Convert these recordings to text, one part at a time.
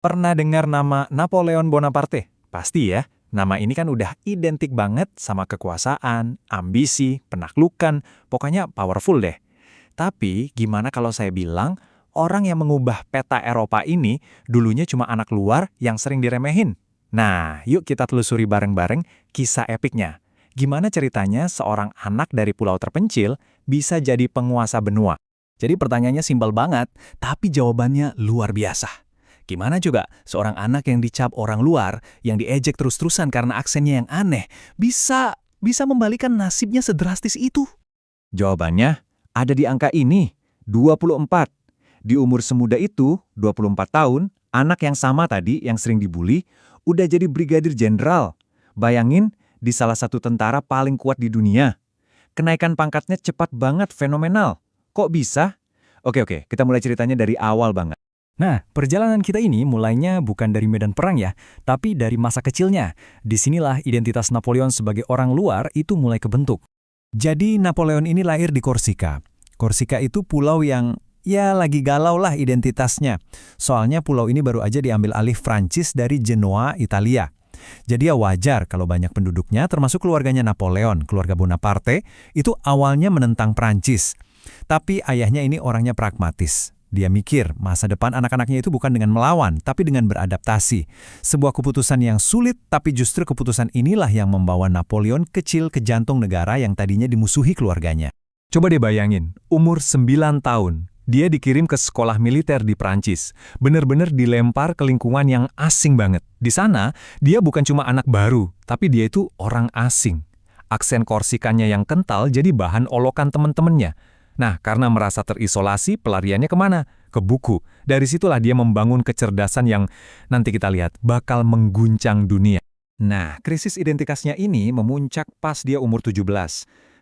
Pernah dengar nama Napoleon Bonaparte? Pasti ya, nama ini kan udah identik banget sama kekuasaan, ambisi, penaklukan, pokoknya powerful deh. Tapi gimana kalau saya bilang, orang yang mengubah peta Eropa ini dulunya cuma anak luar yang sering diremehin? Nah, yuk kita telusuri bareng-bareng kisah epiknya. Gimana ceritanya seorang anak dari pulau terpencil bisa jadi penguasa benua? Jadi pertanyaannya simpel banget, tapi jawabannya luar biasa. Gimana juga seorang anak yang dicap orang luar, yang diejek terus-terusan karena aksennya yang aneh, bisa membalikan nasibnya sedrastis itu? Jawabannya ada di angka ini, 24. Di umur semuda itu, 24 tahun, anak yang sama tadi yang sering dibully, udah jadi brigadir jenderal. Bayangin, di salah satu tentara paling kuat di dunia. Kenaikan pangkatnya cepat banget, fenomenal. Kok bisa? Oke, kita mulai ceritanya dari awal banget. Nah, perjalanan kita ini mulainya bukan dari medan perang ya, tapi dari masa kecilnya. Disinilah identitas Napoleon sebagai orang luar itu mulai kebentuk. Jadi Napoleon ini lahir di Korsika. Korsika itu pulau yang ya lagi galau lah identitasnya. Soalnya pulau ini baru aja diambil alih Prancis dari Genoa, Italia. Jadi ya wajar kalau banyak penduduknya, termasuk keluarganya Napoleon, keluarga Bonaparte, itu awalnya menentang Prancis. Tapi ayahnya ini orangnya pragmatis. Dia mikir masa depan anak-anaknya itu bukan dengan melawan, tapi dengan beradaptasi. Sebuah keputusan yang sulit, tapi justru keputusan inilah yang membawa Napoleon kecil ke jantung negara yang tadinya dimusuhi keluarganya. Coba deh bayangin, umur 9 tahun. Dia dikirim ke sekolah militer di Prancis. Bener-bener dilempar ke lingkungan yang asing banget. Di sana, dia bukan cuma anak baru, tapi dia itu orang asing. Aksen Korsikanya yang kental jadi bahan olokan teman-temannya. Nah, karena merasa terisolasi, pelariannya kemana? Ke buku. Dari situlah dia membangun kecerdasan yang nanti kita lihat bakal mengguncang dunia. Nah, krisis identitasnya ini memuncak pas dia umur 17.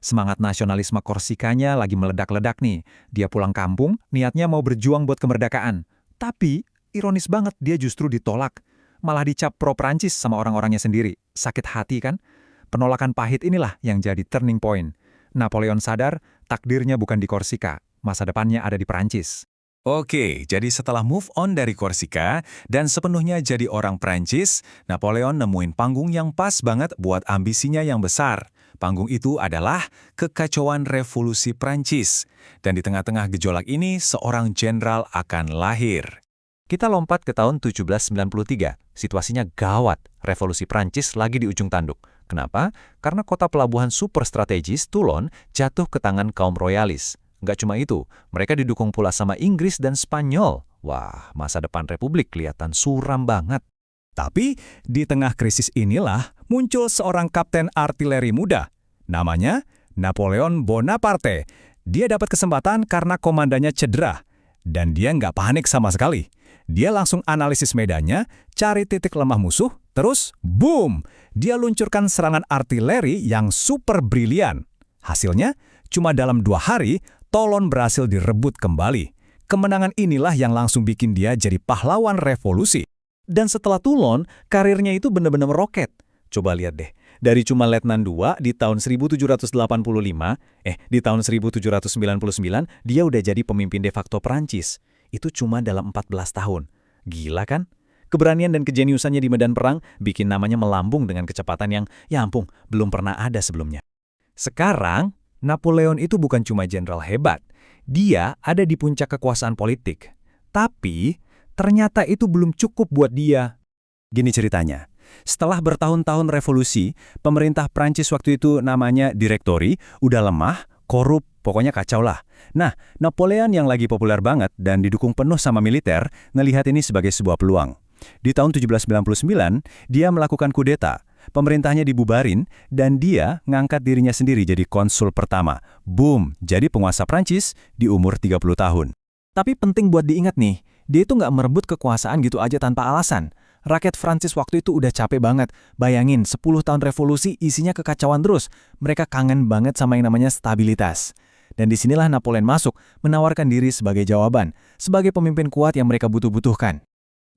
Semangat nasionalisme Korsikanya lagi meledak-ledak nih. Dia pulang kampung, niatnya mau berjuang buat kemerdekaan. Tapi, ironis banget dia justru ditolak. Malah dicap pro-Prancis sama orang-orangnya sendiri. Sakit hati kan? Penolakan pahit inilah yang jadi turning point. Napoleon sadar, takdirnya bukan di Korsika, masa depannya ada di Prancis. Oke, jadi setelah move on dari Korsika dan sepenuhnya jadi orang Prancis, Napoleon nemuin panggung yang pas banget buat ambisinya yang besar. Panggung itu adalah kekacauan revolusi Prancis. Dan di tengah-tengah gejolak ini, seorang jenderal akan lahir. Kita lompat ke tahun 1793. Situasinya gawat. Revolusi Prancis lagi di ujung tanduk. Kenapa? Karena kota pelabuhan super strategis, Toulon, jatuh ke tangan kaum royalis. Nggak cuma itu, mereka didukung pula sama Inggris dan Spanyol. Wah, masa depan Republik kelihatan suram banget. Tapi di tengah krisis inilah muncul seorang kapten artileri muda. Namanya Napoleon Bonaparte. Dia dapat kesempatan karena komandannya cedera. Dan dia nggak panik sama sekali. Dia langsung analisis medannya, cari titik lemah musuh, terus boom! Dia luncurkan serangan artileri yang super brilian. Hasilnya, cuma dalam 2 hari, Toulon berhasil direbut kembali. Kemenangan inilah yang langsung bikin dia jadi pahlawan revolusi. Dan setelah Toulon, karirnya itu benar-benar meroket. Coba lihat deh, dari cuma Letnan 2 di tahun 1785, di tahun 1799, dia udah jadi pemimpin de facto Prancis. Itu cuma dalam 14 tahun. Gila kan? Keberanian dan kejeniusannya di medan perang bikin namanya melambung dengan kecepatan yang, ya ampun, belum pernah ada sebelumnya. Sekarang, Napoleon itu bukan cuma jenderal hebat. Dia ada di puncak kekuasaan politik. Tapi, ternyata itu belum cukup buat dia. Gini ceritanya. Setelah bertahun-tahun revolusi, pemerintah Prancis waktu itu namanya Direktori, udah lemah, korup, pokoknya kacau lah. Nah, Napoleon yang lagi populer banget dan didukung penuh sama militer, ngelihat ini sebagai sebuah peluang. Di tahun 1799, dia melakukan kudeta. Pemerintahnya dibubarin, dan dia ngangkat dirinya sendiri jadi konsul pertama. Boom, jadi penguasa Prancis di umur 30 tahun. Tapi penting buat diingat nih, dia itu nggak merebut kekuasaan gitu aja tanpa alasan. Rakyat Prancis waktu itu udah capek banget. Bayangin, 10 tahun revolusi isinya kekacauan terus. Mereka kangen banget sama yang namanya stabilitas. Dan disinilah Napoleon masuk, menawarkan diri sebagai jawaban, sebagai pemimpin kuat yang mereka butuh-butuhkan.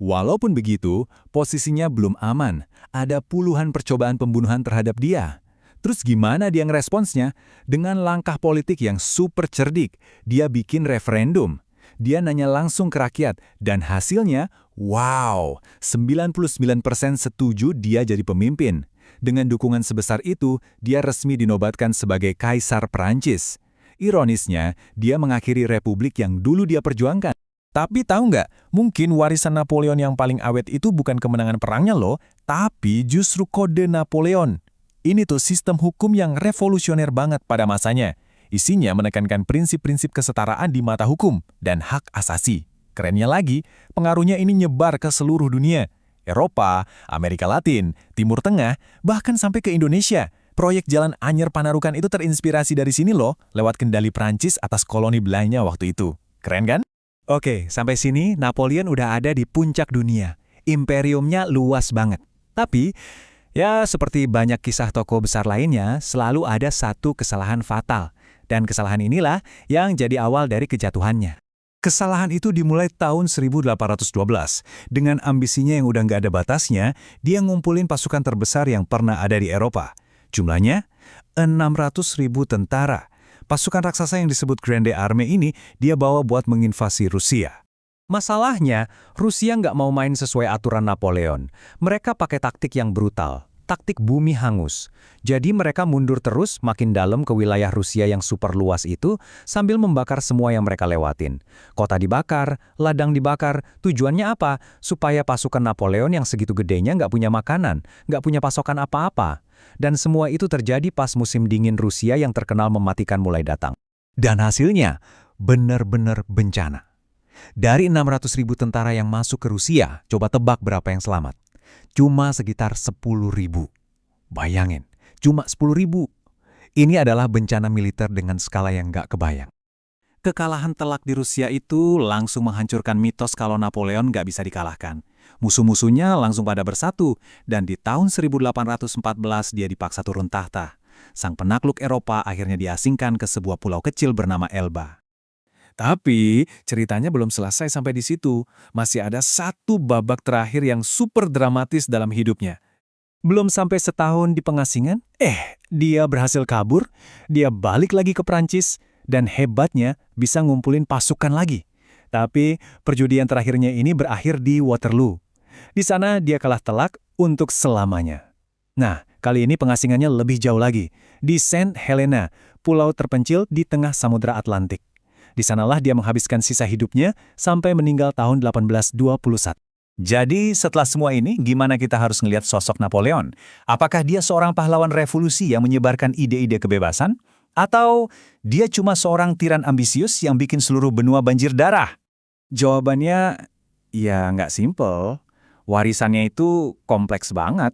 Walaupun begitu, posisinya belum aman. Ada puluhan percobaan pembunuhan terhadap dia. Terus gimana dia ngeresponsnya? Dengan langkah politik yang super cerdik. Dia bikin referendum. Dia nanya langsung ke rakyat, dan hasilnya, wow, 99% setuju dia jadi pemimpin. Dengan dukungan sebesar itu, dia resmi dinobatkan sebagai Kaisar Perancis. Ironisnya, dia mengakhiri republik yang dulu dia perjuangkan. Tapi tahu nggak, mungkin warisan Napoleon yang paling awet itu bukan kemenangan perangnya loh, tapi justru kode Napoleon. Ini tuh sistem hukum yang revolusioner banget pada masanya. Isinya menekankan prinsip-prinsip kesetaraan di mata hukum dan hak asasi. Kerennya lagi, pengaruhnya ini nyebar ke seluruh dunia. Eropa, Amerika Latin, Timur Tengah, bahkan sampai ke Indonesia. Proyek Jalan Anyer Panarukan itu terinspirasi dari sini loh, lewat kendali Prancis atas koloni Belanda waktu itu. Keren kan? Oke, sampai sini Napoleon udah ada di puncak dunia. Imperiumnya luas banget. Tapi, ya seperti banyak kisah tokoh besar lainnya, selalu ada satu kesalahan fatal. Dan kesalahan inilah yang jadi awal dari kejatuhannya. Kesalahan itu dimulai tahun 1812. Dengan ambisinya yang udah nggak ada batasnya, dia ngumpulin pasukan terbesar yang pernah ada di Eropa. Jumlahnya 600.000 tentara. Pasukan raksasa yang disebut Grande Armée ini dia bawa buat menginvasi Rusia. Masalahnya, Rusia nggak mau main sesuai aturan Napoleon. Mereka pakai taktik yang brutal. Taktik bumi hangus. Jadi mereka mundur terus makin dalam ke wilayah Rusia yang super luas itu sambil membakar semua yang mereka lewatin. Kota dibakar, ladang dibakar, tujuannya apa? Supaya pasukan Napoleon yang segitu gedenya nggak punya makanan, nggak punya pasokan apa-apa. Dan semua itu terjadi pas musim dingin Rusia yang terkenal mematikan mulai datang. Dan hasilnya benar-benar bencana. Dari 600.000 tentara yang masuk ke Rusia, coba tebak berapa yang selamat? Cuma sekitar 10.000. Bayangin, cuma 10.000. Ini adalah bencana militer dengan skala yang nggak kebayang. Kekalahan telak di Rusia itu langsung menghancurkan mitos kalau Napoleon nggak bisa dikalahkan. Musuh-musuhnya langsung pada bersatu, dan di tahun 1814 dia dipaksa turun tahta. Sang penakluk Eropa akhirnya diasingkan ke sebuah pulau kecil bernama Elba. Tapi ceritanya belum selesai sampai di situ. Masih ada satu babak terakhir yang super dramatis dalam hidupnya. Belum sampai setahun di pengasingan, dia berhasil kabur, dia balik lagi ke Prancis, dan hebatnya bisa ngumpulin pasukan lagi. Tapi perjudian terakhirnya ini berakhir di Waterloo. Di sana dia kalah telak untuk selamanya. Nah, kali ini pengasingannya lebih jauh lagi, di Saint Helena, pulau terpencil di tengah Samudra Atlantik. Di sanalah dia menghabiskan sisa hidupnya sampai meninggal tahun 1821. Jadi setelah semua ini, gimana kita harus ngelihat sosok Napoleon? Apakah dia seorang pahlawan revolusi yang menyebarkan ide-ide kebebasan? Atau dia cuma seorang tiran ambisius yang bikin seluruh benua banjir darah? Jawabannya, ya nggak simple. Warisannya itu kompleks banget.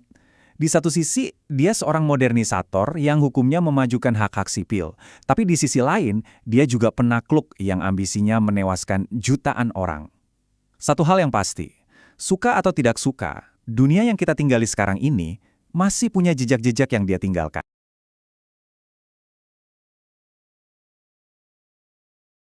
Di satu sisi, dia seorang modernisator yang hukumnya memajukan hak-hak sipil. Tapi di sisi lain, dia juga penakluk yang ambisinya menewaskan jutaan orang. Satu hal yang pasti, suka atau tidak suka, dunia yang kita tinggali sekarang ini masih punya jejak-jejak yang dia tinggalkan.